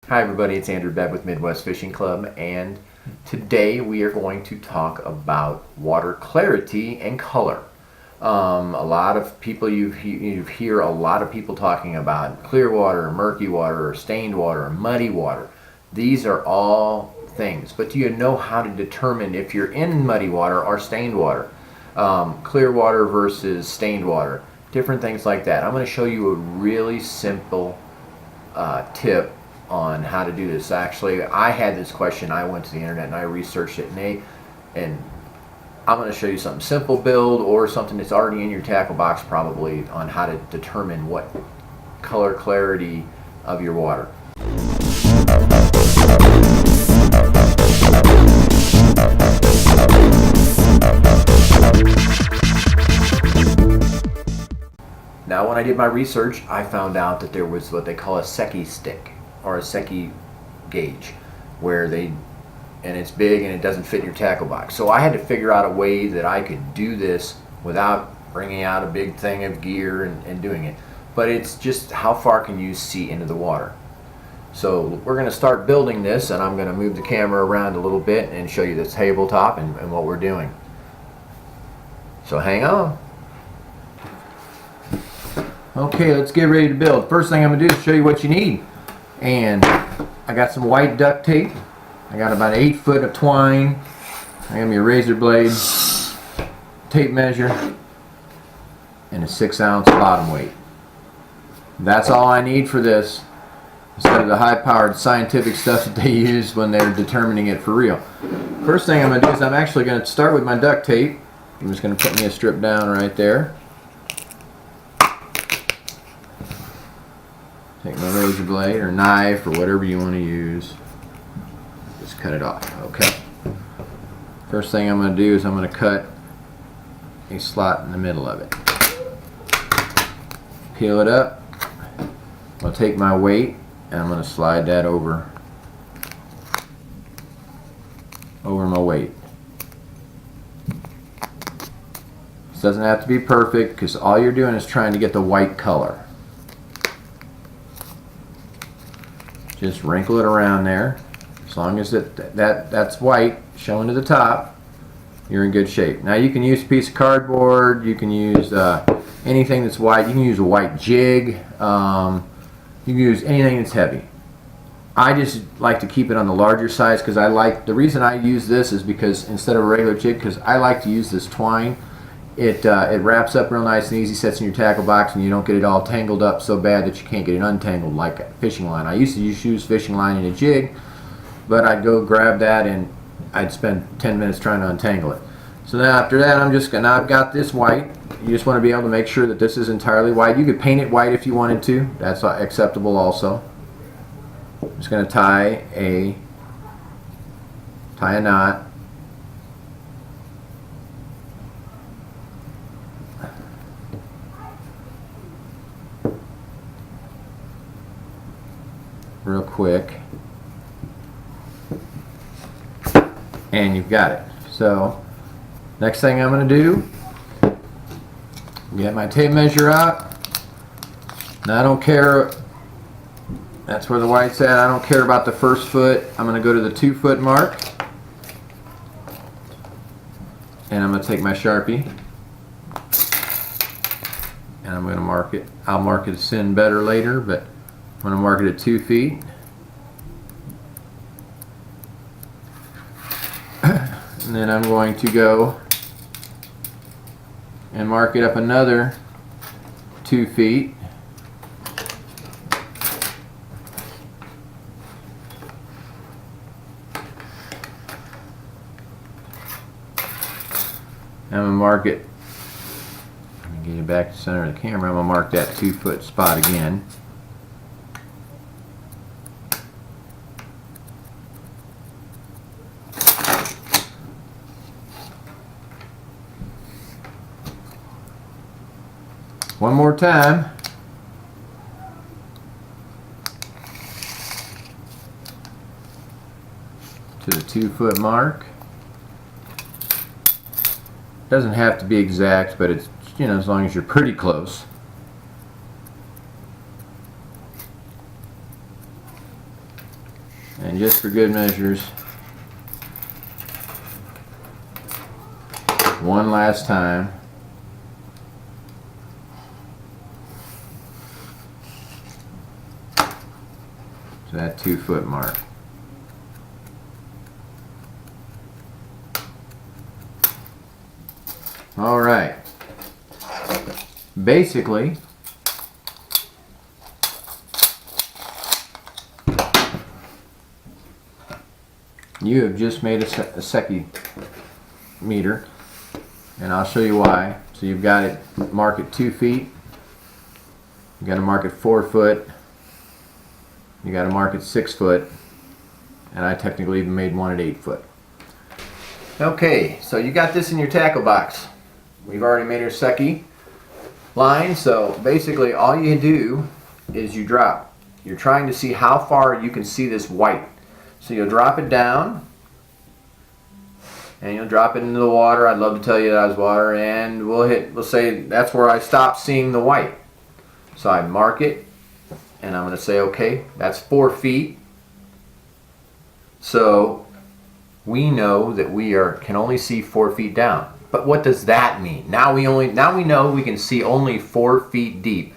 Hi everybody, it's Andrew Bebb with Midwest Fishing Club, and today we are going to talk about water clarity and color. A lot of people, you hear a lot of people talking about clear water, murky water, or stained water, or muddy water. These are all things, but do you know how to determine if you're in muddy water or stained water? Clear water versus stained water, different things like that. I'm going to show you a really simple tip on how to do this. Actually, I had this question. I went to the internet and I researched it, and I'm going to show you something simple build or something that's already in your tackle box probably on how to determine what color clarity of your water. Now, when I did my research, I found out that there was what they call a secchi stick, or a secchi gauge, and it's big and it doesn't fit in your tackle box. So I had to figure out a way that I could do this without bringing out a big thing of gear and doing it. But it's just how far can you see into the water. So we're going to start building this, and I'm going to move the camera around a little bit and show you the tabletop and what we're doing. So hang on. Okay, let's get ready to build. First thing I'm going to do is show you what you need. And I got some white duct tape. I got about 8 foot of twine. I got me a razor blade, tape measure, and a 6-ounce bottom weight. That's all I need for this, instead of the high-powered scientific stuff that they use when they're determining it for real. First thing I'm going to do is I'm actually going to start with my duct tape. I'm just going to put me a strip down right there. Take my razor blade or knife or whatever you want to use. Just cut it off. Okay. First thing I'm going to do is I'm going to cut a slot in the middle of it. Peel it up. I'll take my weight and I'm going to slide that over my weight. This doesn't have to be perfect because all you're doing is trying to get the white color. Just wrinkle it around there. As long as that's white showing to the top, you're in good shape. Now you can use a piece of cardboard, you can use anything that's white, you can use a white jig, you can use anything that's heavy. I just like to keep it on the larger size because the reason I use this is because instead of a regular jig, because I like to use this twine. It wraps up real nice and easy, sets in your tackle box, and you don't get it all tangled up so bad that you can't get it untangled like a fishing line. I used to use fishing line in a jig, but I'd go grab that and I'd spend 10 minutes trying to untangle it. So now after that, now I've got this white. You just want to be able to make sure that this is entirely white. You could paint it white if you wanted to. That's acceptable also. I'm just going to tie a knot. Real quick, and you've got it. So next thing I'm going to do, get my tape measure out. Now I don't care, that's where the white's at. I don't care about the first foot. I'm going to go to the 2 foot mark, and I'm going to take my Sharpie and I'm going to mark it. I'll mark it in better later, but I'm going to mark it at 2 feet. And then I'm going to go and mark it up another 2 feet. I'm going to mark it, let me get it back to the center of the camera, I'm going to mark that 2 foot spot again. One more time. To the 2 foot mark. Doesn't have to be exact, but it's, as long as you're pretty close. And just for good measures, one last time. To that 2 foot mark. All right. Basically, you have just made a secchi meter, and I'll show you why. So you've got it marked at 2 feet. You got to mark it 4 foot. You got to mark it 6 foot, and I technically even made one at 8 foot. Okay, so you got this in your tackle box. We've already made our secchi line, so basically all you do is you drop. You're trying to see how far you can see this white. So you'll drop it down, and you'll drop it into the water. I'd love to tell you that was water, and we'll say that's where I stopped seeing the white. So I mark it, and I'm going to say, okay, that's 4 feet. So we know that we can only see 4 feet down. But what does that mean? Now we know we can see only 4 feet deep.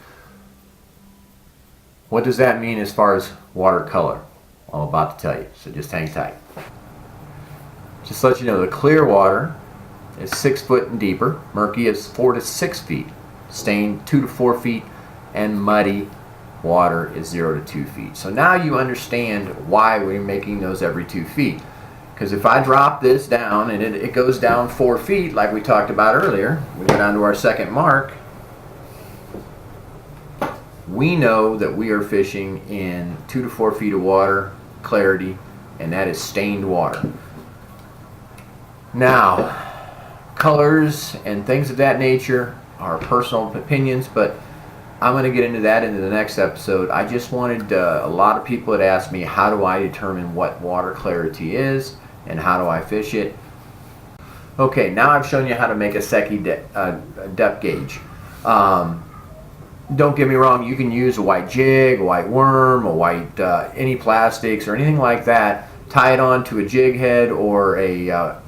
What does that mean as far as watercolor? I'm about to tell you, so just hang tight. Just to let you know, the clear water is 6 foot and deeper. Murky is 4 to 6 feet. Stained 2 to 4 feet, and muddy water is 0 to 2 feet. So now you understand why we're making those every 2 feet. Because if I drop this down and it goes down 4 feet like we talked about earlier, we go down to our second mark, we know that we are fishing in 2 to 4 feet of water, clarity, and that is stained water. Now, colors and things of that nature are personal opinions, but I'm going to get into that into the next episode. I just wanted, a lot of people had asked me, how do I determine what water clarity is and how do I fish it? Okay, now I've shown you how to make a secchi depth gauge. Don't get me wrong, you can use a white jig, a white worm, a white any plastics or anything like that. Tie it on to a jig head or a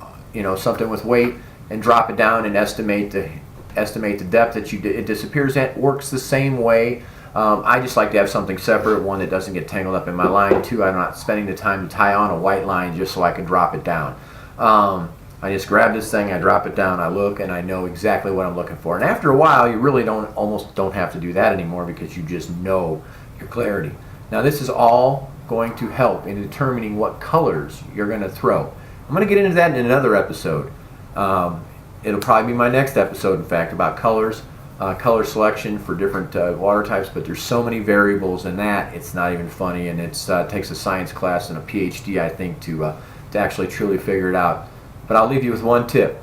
something with weight and drop it down and estimate the depth that it disappears at. Works the same way. I just like to have something separate, one that doesn't get tangled up in my line. Two, I'm not spending the time to tie on a white line just so I can drop it down. I just grab this thing, I drop it down, I look, and I know exactly what I'm looking for. And after a while, you really almost don't have to do that anymore because you just know your clarity. Now this is all going to help in determining what colors you're going to throw. I'm going to get into that in another episode. It'll probably be my next episode, in fact, about colors, color selection for different water types, but there's so many variables in that, it's not even funny, and it takes a science class and a PhD, I think, to actually truly figure it out. But I'll leave you with one tip.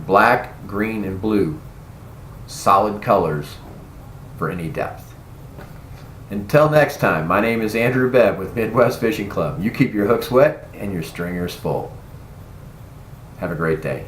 Black, green, and blue. Solid colors for any depth. Until next time, my name is Andrew Bebb with Midwest Fishing Club. You keep your hooks wet and your stringers full. Have a great day.